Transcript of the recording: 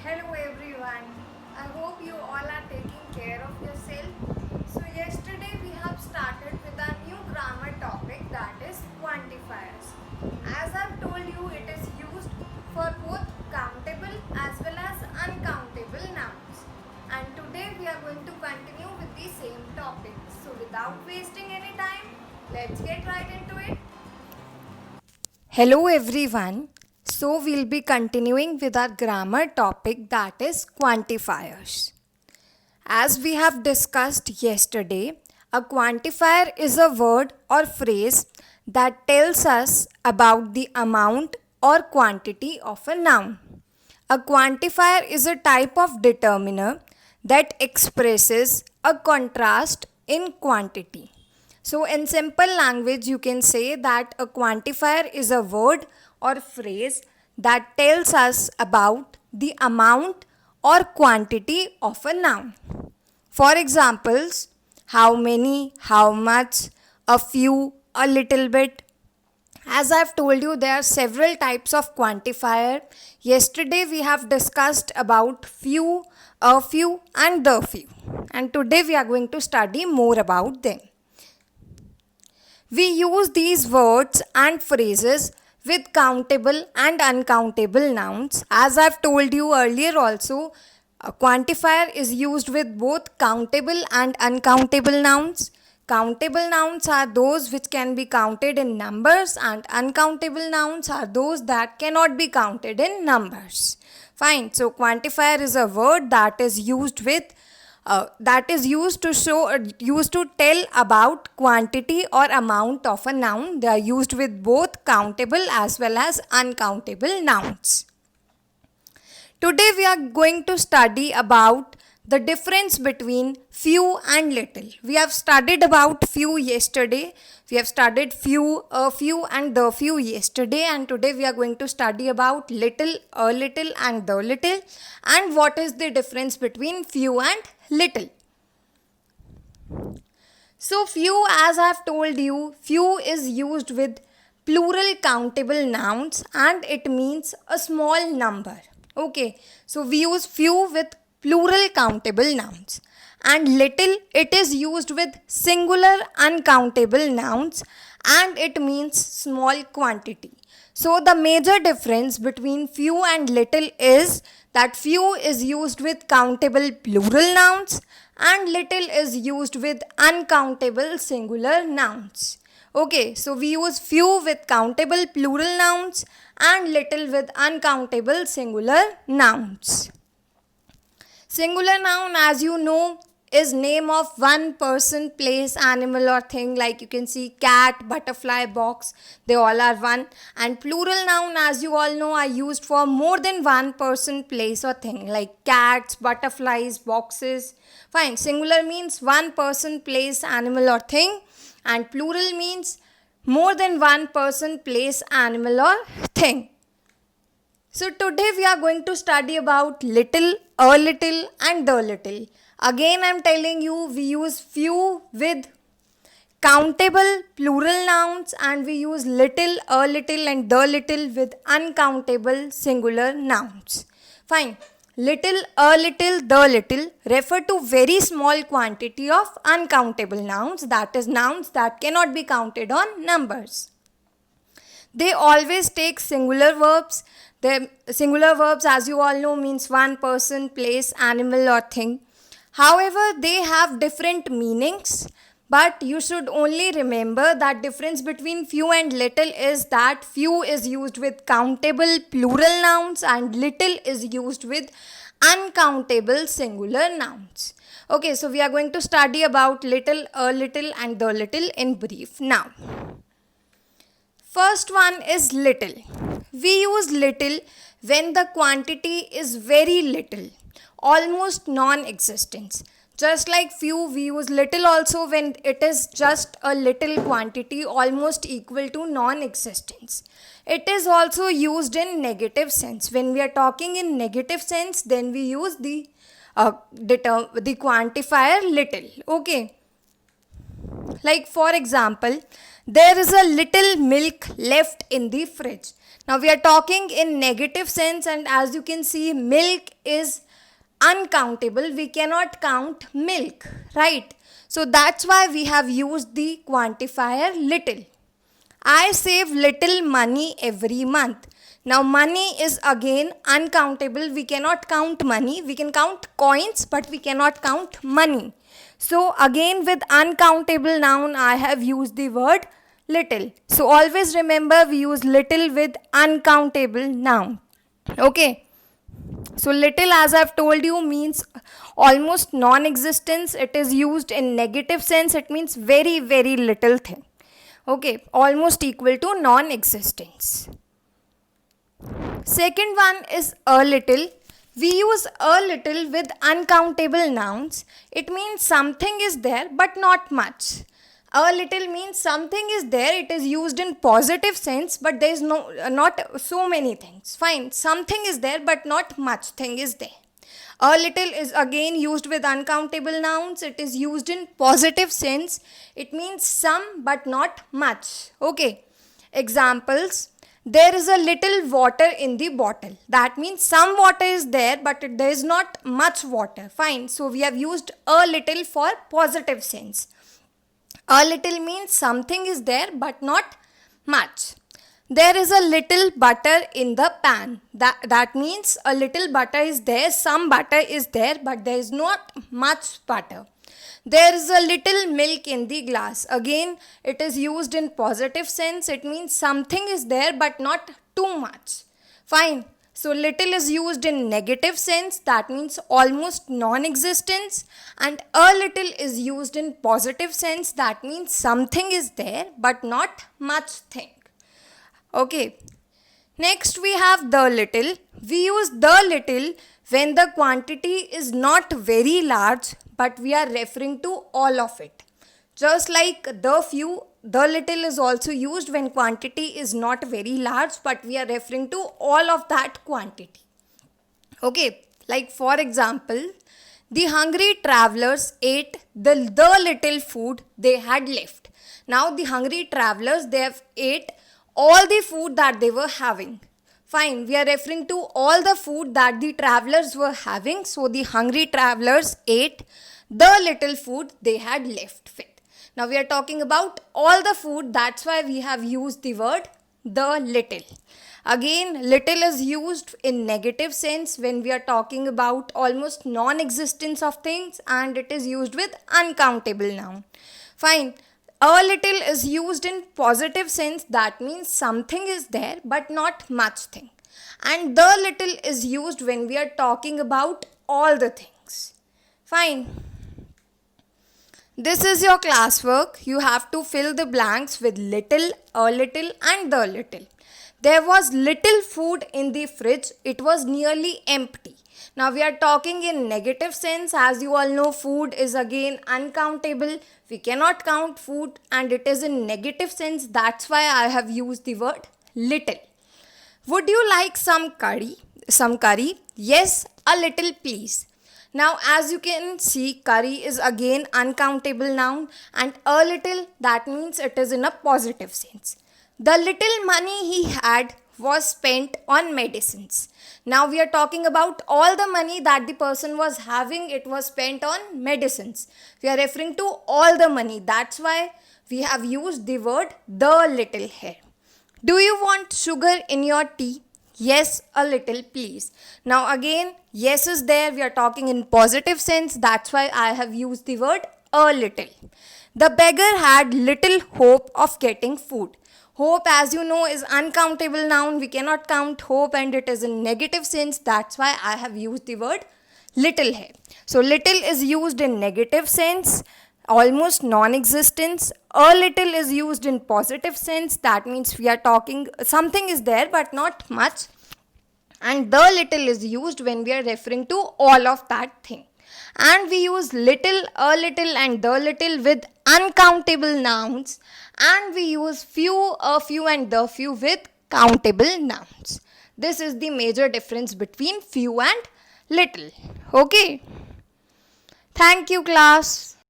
Hello everyone. I hope you all are taking care of yourself. So yesterday we have started with a new grammar topic that is quantifiers. As I've told you, it is used for both countable as well as uncountable nouns. And today we are going to continue with the same topic. So without wasting any time, let's get right into it. Hello everyone. So we'll be continuing with our grammar topic that is quantifiers. As we have discussed yesterday, a quantifier is a word or phrase that tells us about the amount or quantity of a noun. A quantifier is a type of determiner that expresses a contrast in quantity. So, in simple language, you can say that a quantifier is a word or phrase that tells us about the amount or quantity of a noun. For examples, how many, how much, a few, a little bit. As I've told you, there are several types of quantifier. Yesterday we have discussed about few, a few and the few. And today we are going to study more about them. We use these words and phrases with countable and uncountable nouns. As I've told you earlier also, a quantifier is used with both countable and uncountable nouns. Countable nouns are those which can be counted in numbers, and uncountable nouns are those that cannot be counted in numbers. Fine. So quantifier is a word that is used with used to tell about quantity or amount of a noun. They are used with both countable as well as uncountable nouns. Today we are going to study about the difference between few and little. We have studied about few yesterday. We have studied few, a few and the few yesterday, and today we are going to study about little, a little and the little, and what is the difference between few and little. So few, as I have told you, few is used with plural countable nouns and it means a small number. Okay, so we use few with plural countable nouns, and little, it is used with singular uncountable nouns and it means small quantity. So the major difference between few and little is that few is used with countable plural nouns and little is used with uncountable singular nouns. Okay, so we use few with countable plural nouns and little with uncountable singular nouns. Singular noun, as you know, is name of one person, place, animal or thing. Like you can see cat, butterfly, box, they all are one. And plural noun, as you all know, are used for more than one person, place or thing, like cats, butterflies, boxes. Fine. Singular means one person, place, animal or thing, and plural means more than one person, place, animal or thing. So today we are going to study about little, a little and the little. Again I am telling you, we use few with countable plural nouns and we use little, a little and the little with uncountable singular nouns. Fine. Little, a little, the little refer to very small quantity of uncountable nouns, that is nouns that cannot be counted on numbers. They always take singular verbs. The singular verbs, as you all know, means one person, place, animal or thing. However, they have different meanings, but you should only remember that difference between few and little is that few is used with countable plural nouns and little is used with uncountable singular nouns. Okay, so we are going to study about little, a little and the little in brief now. First one is little. We use little when the quantity is very little, almost non-existent. Just like few, we use little also when it is just a little quantity, almost equal to non-existence. It is also used in negative sense. When we are talking in negative sense, then we use the quantifier little. Okay. Like for example, there is a little milk left in the fridge. Now we are talking in negative sense, and as you can see, milk is uncountable. We cannot count milk, right? So that's why we have used the quantifier little. I save little money every month. Now money is again uncountable. We cannot count money. We can count coins, but we cannot count money. So again with uncountable noun, I have used the word little. So always remember, we use little with uncountable noun. Okay. So little, as I've told you, means almost non-existence. It is used in negative sense. It means very, very little thing. Okay, almost equal to non-existence. Second one is a little. We use a little with uncountable nouns. It means something is there but not much. A little means something is there. It is used in positive sense, but there is not so many things. Fine, something is there but not much thing is there. A little is again used with uncountable nouns. It is used in positive sense. It means some but not much. Okay. Examples. There is a little water in the bottle. That means some water is there, but there is not much water. Fine. So we have used a little for positive sense. A little means something is there but not much. There is a little butter in the pan. That means a little butter is there, some butter is there, but there is not much butter. There is a little milk in the glass. Again, it is used in positive sense. It means something is there but not too much. Fine. So little is used in negative sense. That means almost non-existence. And a little is used in positive sense. That means something is there but not much thing. Okay. Next we have the little. We use the little when the quantity is not very large, but we are referring to all of it. Just like the few, the little is also used when quantity is not very large, but we are referring to all of that quantity. Okay, like for example, the hungry travelers ate the little food they had left. Now the hungry travelers, they have ate all the food that they were having. Fine, we are referring to all the food that the travelers were having. So the hungry travelers ate the little food they had left with. Now we are talking about all the food. That's why we have used the word the little. Again, little is used in negative sense when we are talking about almost non-existence of things, and it is used with uncountable noun. Fine. A little is used in positive sense. That means something is there but not much thing. And the little is used when we are talking about all the things. Fine. This is your classwork. You have to fill the blanks with little, a little and the little. There was little food in the fridge. It was nearly empty. Now we are talking in negative sense. As you all know, food is again uncountable. We cannot count food and it is in negative sense. That's why I have used the word little. Would you like some curry? Yes, a little please. Now as you can see, curry is again uncountable noun, and a little, that means it is in a positive sense. The little money he had was spent on medicines. Now we are talking about all the money that the person was having. It was spent on medicines. We are referring to all the money. That's why we have used the word the little here. Do you want sugar in your tea? Yes, a little please. Now again, yes is there. We are talking in positive sense. That's why I have used the word a little. The beggar had little hope of getting food. Hope, as you know, is uncountable noun. We cannot count hope and it is in negative sense. That's why I have used the word little here. So little is used in negative sense, almost non-existence. A little is used in positive sense. That means we are talking something is there but not much. And the little is used when we are referring to all of that thing. And we use little, a little and the little with uncountable nouns, and we use few, a few and the few with countable nouns. This is the major difference between few and little. Okay. Thank you, class.